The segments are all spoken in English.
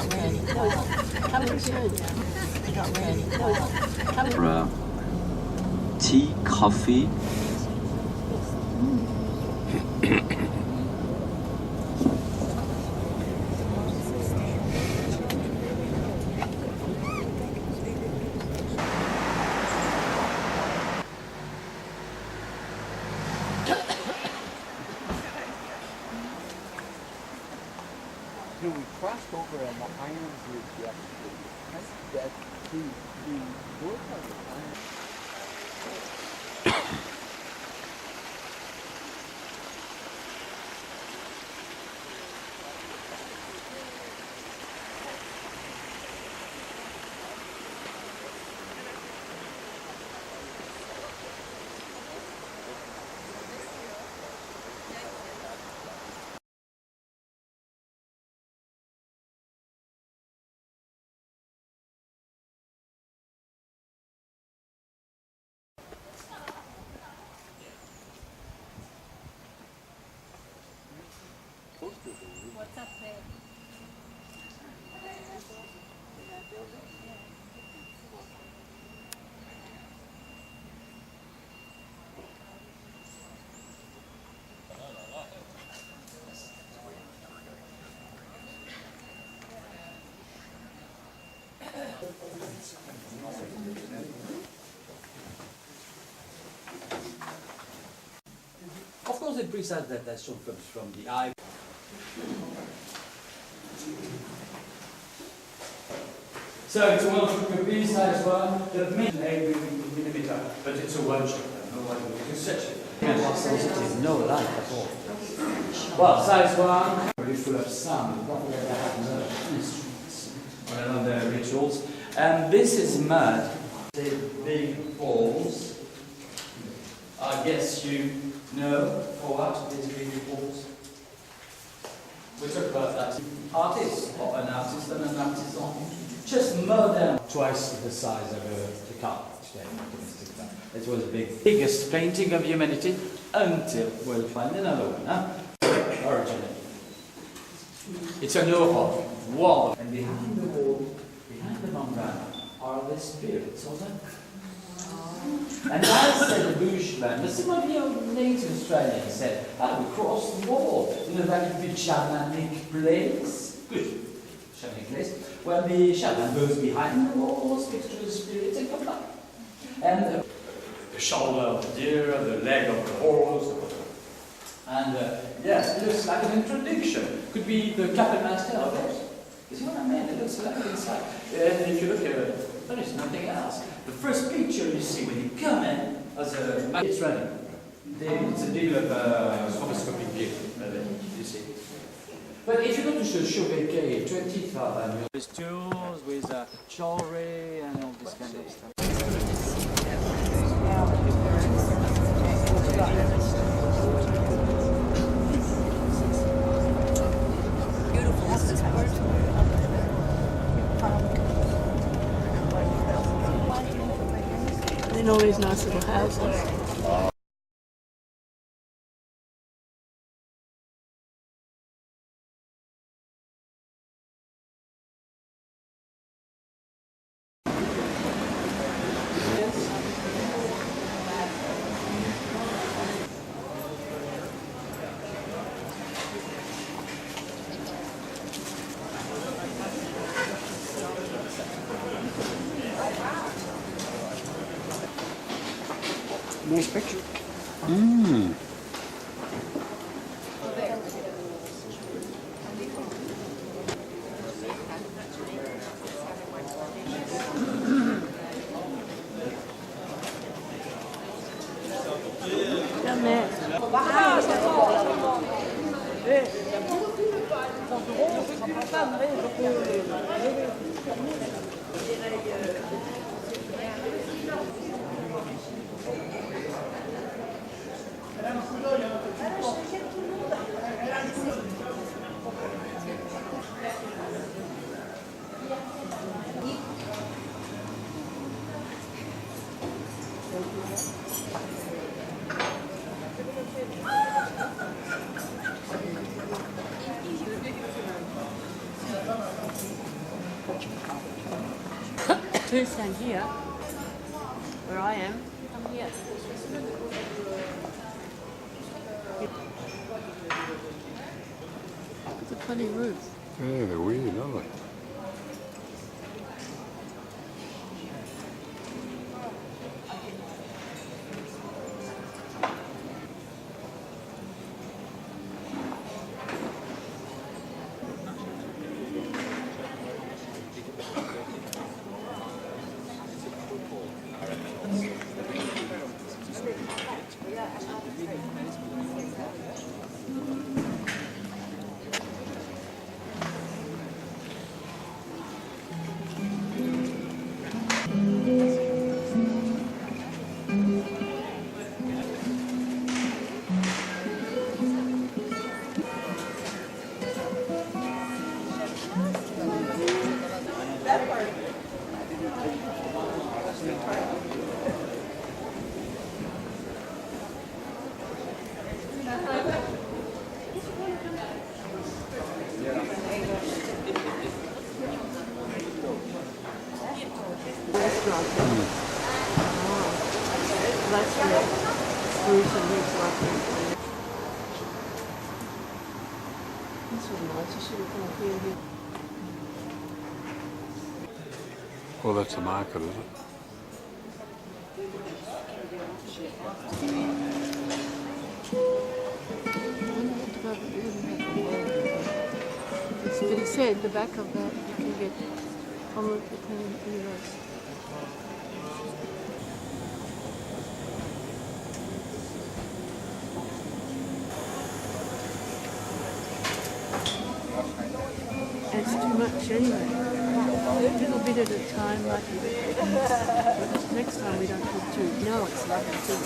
got ready. No, it's coming soon. They got ready. No, it's coming. Tea, coffee. We crossed over on the Iron Bridge yesterday. That the work on the iron. What's up there? Of course, the precise datation comes from the eye. So it's a well-took piece, size 1, that means 8 millimeter, but it's a one shot, no one can stretch it. Sensitive, no light at all. Well, size 1, very full of sound, probably they have no instruments or other rituals. And this is mud. The big balls. I guess you know for what these big balls. We talk about that. Artist, or an artist and an artisan. Just modern. Twice the size of the car today. It was the biggest painting of humanity until we'll find another one. Huh? Originally. It's an aura, wall. And behind the wall, behind the membrane, are the spirits of them. And as said the bushman, some of your native Australians said, we crossed the wall in a very good shamanic place. Good shamanic place. Where the shaman goes behind the wall, speaks to the spirits and comes back. And the shoulder of the deer, the leg of the horse. And yes, it looks like an introduction. Could be the Kapellmeister of it. You see what I mean? It looks like inside. And if you look at it, there is nothing else. The first picture you see when you come in, as a it's running. It's a deal of stroboscopic view, you see. But if you go to Chauvet 20th Avenue, there's tours with jewelry and all this kind of stuff. They know these nice little houses. Nice picture. Do stand here, where I am. I'm here. It's a funny roof. Yeah, they're weird, aren't they? Restaurant. Oh, that's where Bruce and Rick working. This was nice. You should have come here. Well, that's the market, is it? But he said the back of that you can get almost €10. It's too much anyway. A little bit at a time, like next time we don't put two. No, it's lovely too.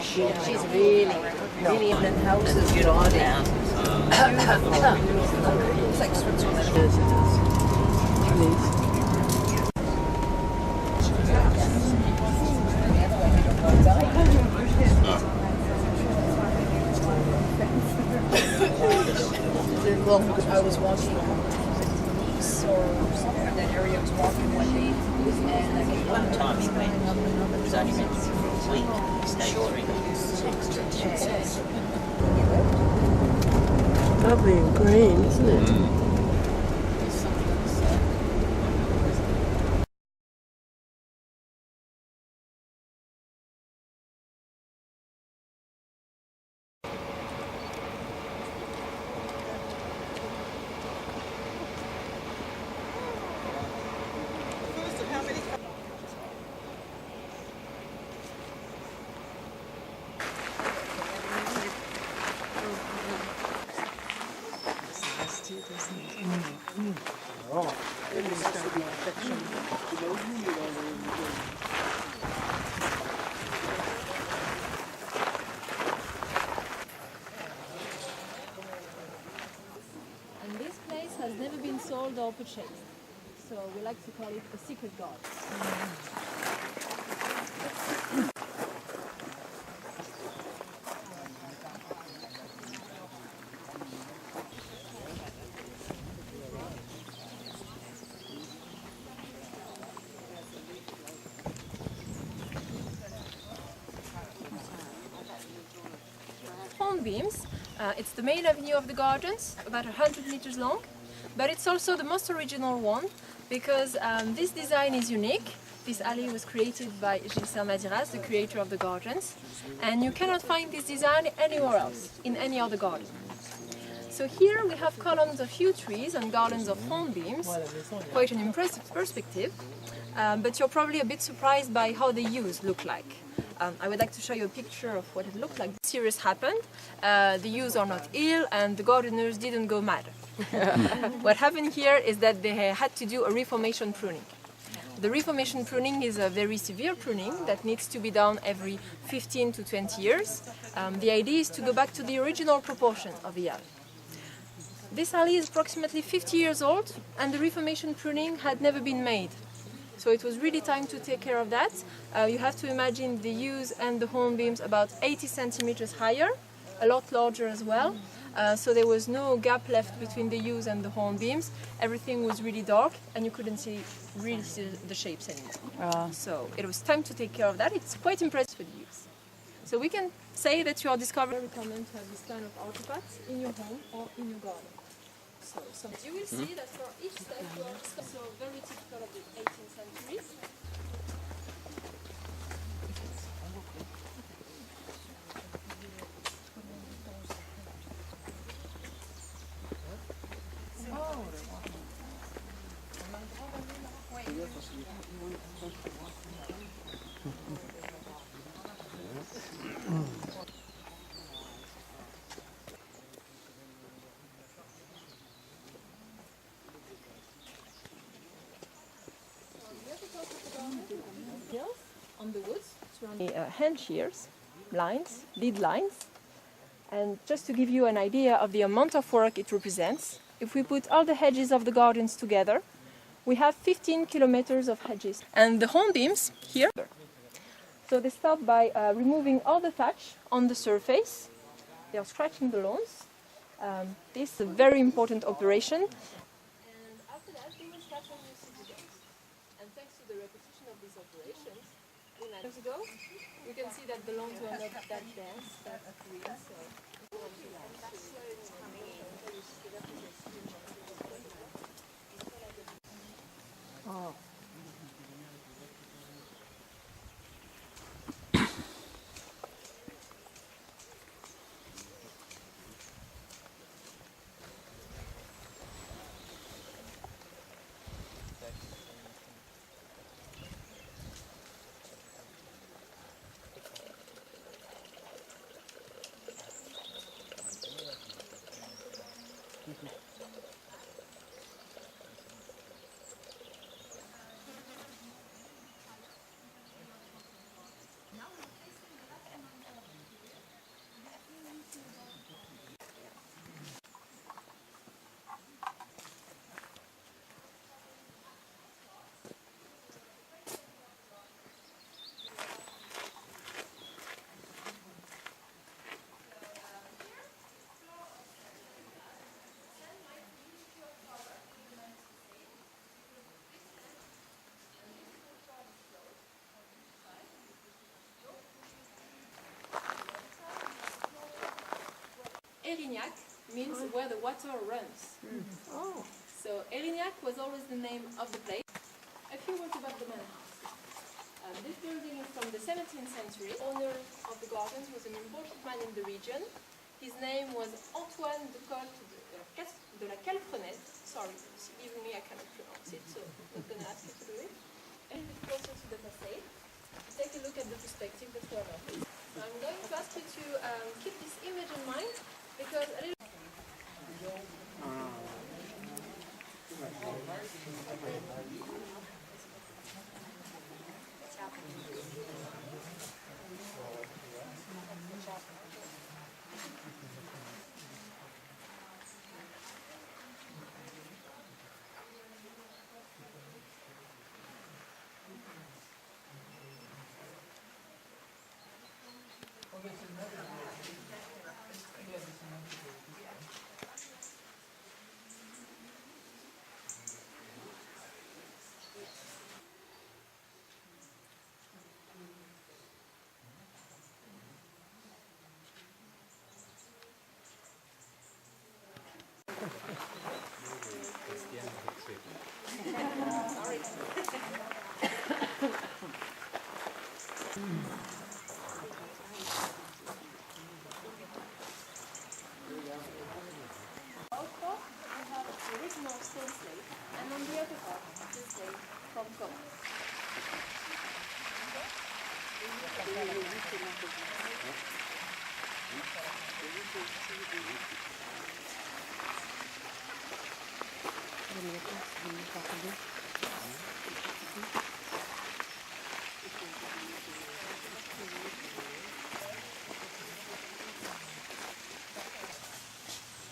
She's really in the houses. Good on now. It's like Switzerland. Well, I was walking Nice or somewhere that area. I was walking one day, and I came One time he went, it was only meant for a week, he stayed 3 weeks. Lovely and green, isn't it? Mm. And this place has never been sold or purchased. So we like to call it a secret garden. Hornbeams. It's the main avenue of the gardens, about 100 meters long, but it's also the most original one because this design is unique. This alley was created by Gilles Saint-Madiras, the creator of the gardens, and you cannot find this design anywhere else, in any other garden. So here we have columns of yew trees and gardens of hornbeams, quite an impressive perspective, but you're probably a bit surprised by how the yews look like. I would like to show you a picture of what it looked like. Serious happened, the yews are not ill and the gardeners didn't go mad. What happened here is that they had to do a reformation pruning. The reformation pruning is a very severe pruning that needs to be done every 15 to 20 years. The idea is to go back to the original proportion of the alley. This alley is approximately 50 years old and the reformation pruning had never been made. So it was really time to take care of that. You have to imagine the yews and the hornbeams about 80 centimeters higher, a lot larger as well. So there was no gap left between the yews and the hornbeams. Everything was really dark and you couldn't really see the shapes anymore. So it was time to take care of that. It's quite impressive with yews. So we can say that you are discovering. Very common to have this kind of artifacts in your home or in your garden. So you will see that for each step you are so very typical of the 18th century. On the woods, hand shears, lines, lead lines, and just to give you an idea of the amount of work it represents, if we put all the hedges of the gardens together, we have 15 kilometers of hedges. And the hornbeams here, so they start by removing all the thatch on the surface. They are scratching the lawns. This is a very important operation. And after that, they will start on new citizens. And thanks to the repetition of these operations, years ago, you can see that the lawns were not that dense, that green. So. Oh. Eyrignac means where the water runs. Oh. So Eyrignac was always the name of the place. A few words about the manor house. This building is from the 17th century. The owner of the gardens was an important man in the region. His name was Antoine de la Castelnaud. Sorry, even me, I cannot pronounce it, so I'm not going to ask you to do it. And a bit closer to the facade. Take a look at the perspective, the front of it. So I'm going to ask you to keep this image in mind because a little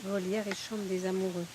Volière et chambre des amoureux.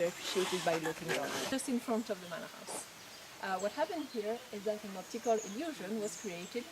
Appreciated by local government. Just in front of the manor house. What happened here is that an optical illusion was created.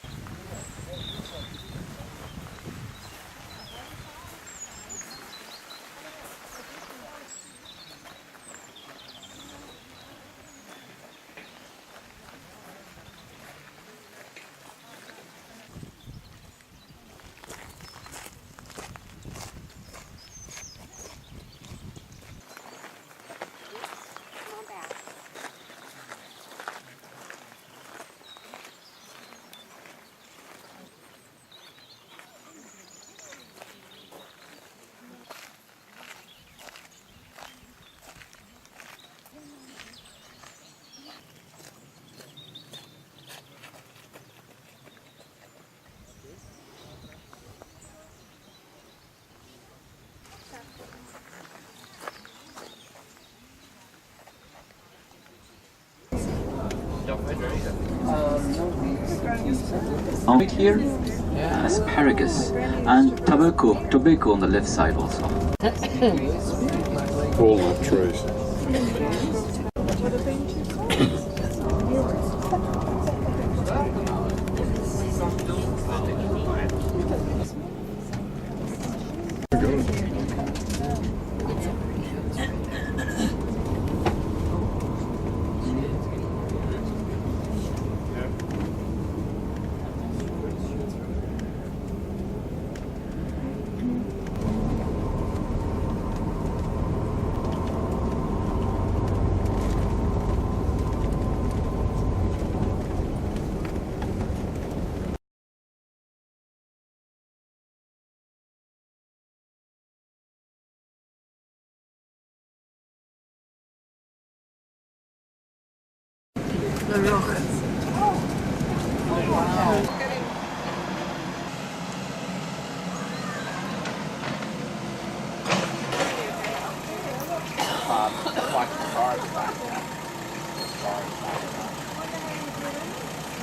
On here, asparagus and tobacco on the left side also. Walnut trees. The rock.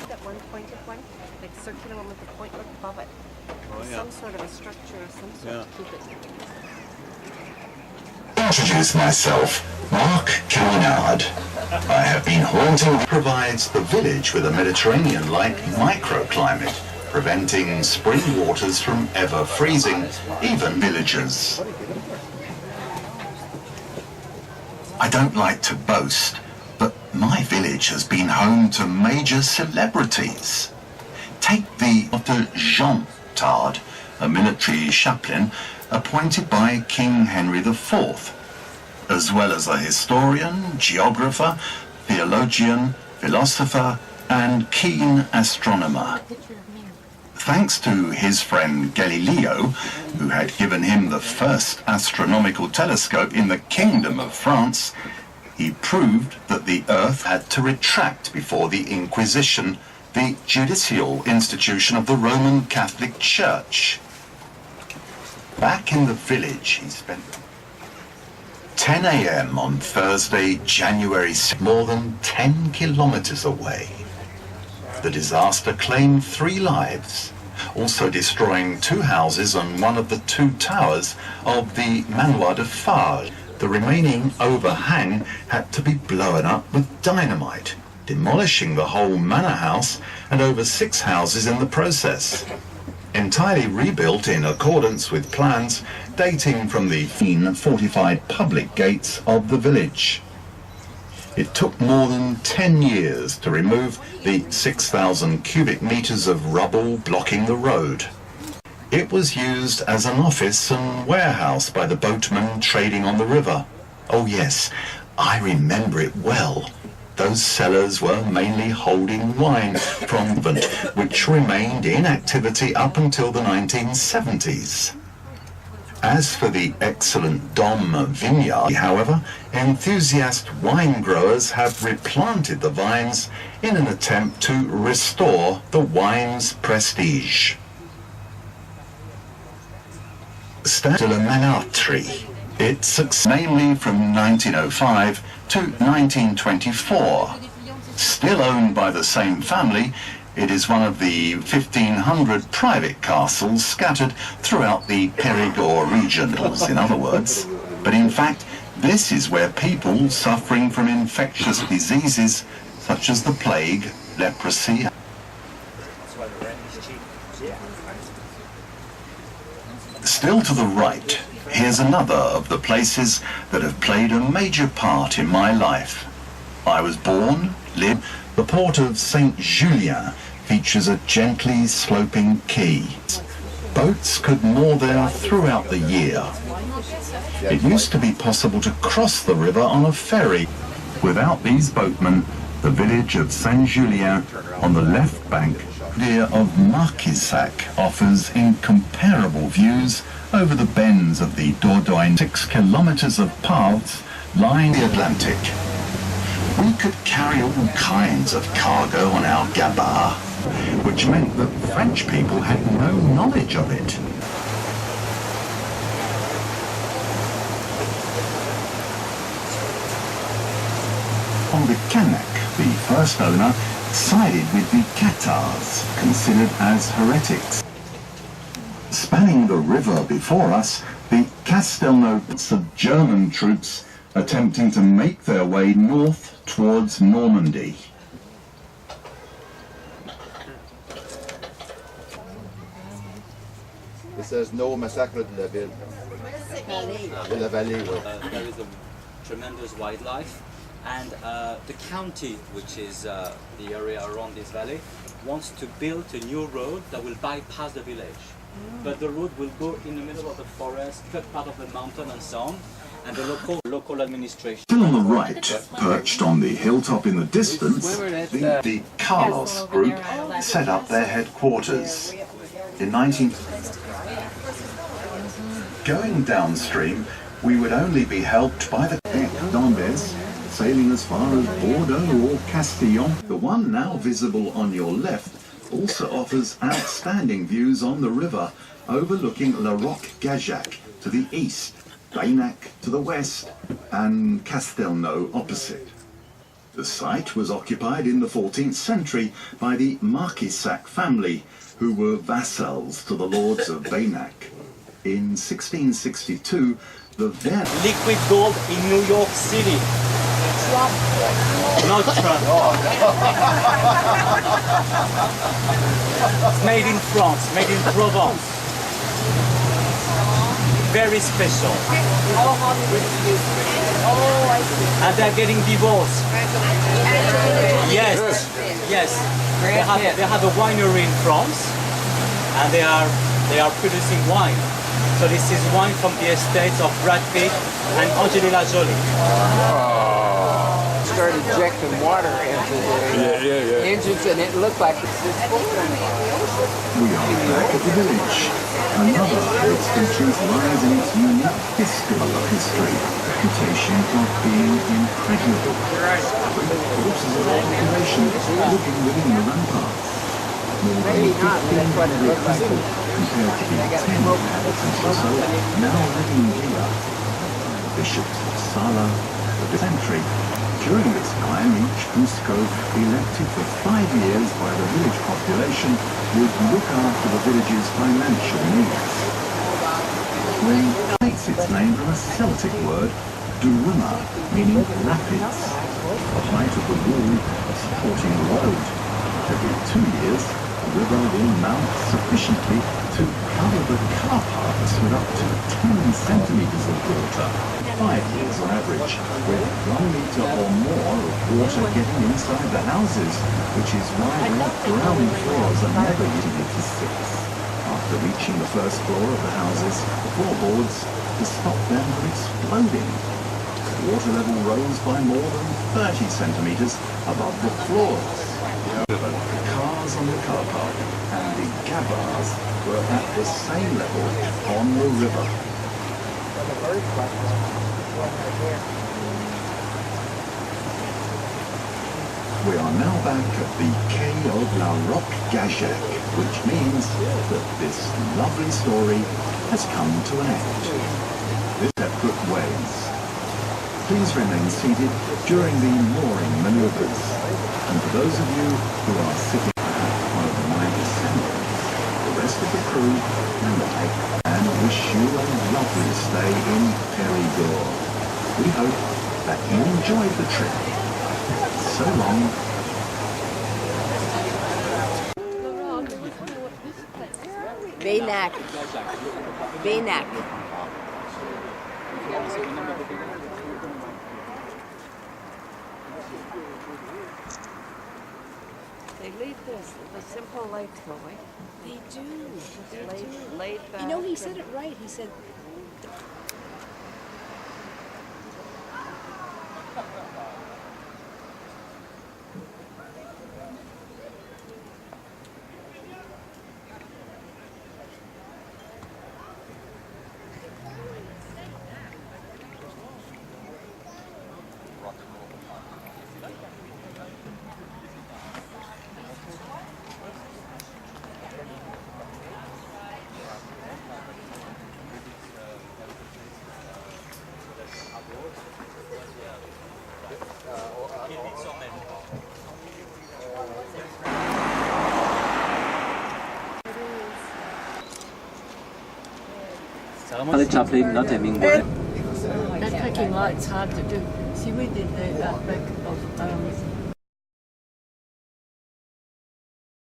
That one pointed one, like circular one with the point above it. Some sort of a structure of some sort to keep it. Introduce myself, Mark Caminard. I have been haunting provides the village with a Mediterranean-like microclimate, preventing spring waters from ever freezing, even villagers. I don't like to boast, but my village has been home to major celebrities. Take the Dr. Jean Tard, a military chaplain appointed by King Henry IV, as well as a historian, geographer, theologian, philosopher, and keen astronomer. Thanks to his friend Galileo, who had given him the first astronomical telescope in the Kingdom of France, he proved that the Earth had to retract before the Inquisition, the judicial institution of the Roman Catholic Church. Back in the village, he spent 10 a.m. on Thursday, January 6th, more than 10 kilometers away. The disaster claimed 3 lives, also destroying 2 houses and one of the 2 towers of the Manoir de Farge. The remaining overhang had to be blown up with dynamite, demolishing the whole manor house and over 6 houses in the process. Entirely rebuilt in accordance with plans dating from the fortified public gates of the village. It took more than 10 years to remove the 6,000 cubic meters of rubble blocking the road. It was used as an office and warehouse by the boatmen trading on the river. Oh yes, I remember it well. Those cellars were mainly holding wine from the convent, which remained in activity up until the 1970s. As for the excellent Dom vineyard, however, enthusiast wine growers have replanted the vines in an attempt to restore the wine's prestige. Stade de la Malatrie. It's mainly from 1905 to 1924. Still owned by the same family, it is one of the 1,500 private castles scattered throughout the Périgord region, in other words. But in fact, this is where people suffering from infectious diseases such as the plague, leprosy, still to the right, here's another of the places that have played a major part in my life. I was born, lived. The port of St. Julien features a gently sloping quay. Boats could moor there throughout the year. It used to be possible to cross the river on a ferry. Without these boatmen, the village of St. Julien on the left bank near of Marquisac offers incomparable views over the bends of the Dordogne, 6 kilometers of paths line the Atlantic. We could carry all kinds of cargo on our gabar, which meant that French people had no knowledge of it. On the Canac, the first owner sided with the Cathars, considered as heretics. Spanning the river before us, the Castelnaud of German troops attempting to make their way north towards Normandy. It says no massacre de la ville. De la vallée, There is a tremendous wildlife, and the county, which is the area around this valley, wants to build a new road that will bypass the village. But the road will go in the middle of the forest, cut part of the mountain and so on, and the local administration. Still on the right, perched on the hilltop in the distance, the Carlos group set up their headquarters. In 19... Going downstream, we would only be helped by the d'Ambes, sailing as far as Bordeaux or Castillon. The one now visible on your left also offers outstanding views on the river, overlooking Rogue Gageac to the east, Eyrignac to the west, and Castelnaud opposite. The site was occupied in the 14th century by the Marquisac family, who were vassals to the lords of Eyrignac. In 1662, the liquid gold in New York City. Trump. Not Trump. It's made in France, made in Provence. Very special. And they're getting divorced. Yes, yes. They have a winery in France, and they are producing wine. So this is wine from the estates of Brad Pitt and Angelina Jolie. Start injecting water into the engines, and it looked like it's We are back at the village. Another of its features lies in its unique history, reputation of being impregnable. With corpses of occupation living within the ramparts. More than 1,500 people, compared to the 10 inhabitants or so now living here. Bishops of Sala, the century. During this time, each Cusco, elected for 5 years by the village population, would look after the village's financial needs. When it takes its name from a Celtic word, Duruma, meaning rapids, the height of the wall supporting the road. Every 2 years, the river will mount sufficiently to cover the car parks with up to 10 centimeters of water. 5 years on average, with 1 meter or more of water getting inside the houses, which is why the ground floors are never limited to 6. After reaching the first floor of the houses, the floorboards to stop them from exploding. Water level rose by more than 30 centimeters above the floors. The cars on the car park and the gabars were at the same level on the river. We are now back at the quay of Rogue Gageac, which means that this lovely story has come to an end. With separate ways. Please remain seated during the mooring maneuvers. And for those of you who are sitting at one of my descendants, the rest of the crew and I wish you a lovely stay in Périgord. We hope that you enjoyed the trip. So long. Eyrignac. Eyrignac. They lead this, the simple life, though, eh? They do. Laid back. You know, he said it right. He said, Charlie Chaplin, not Hemingway. That packing light's hard to do. See, we did the back of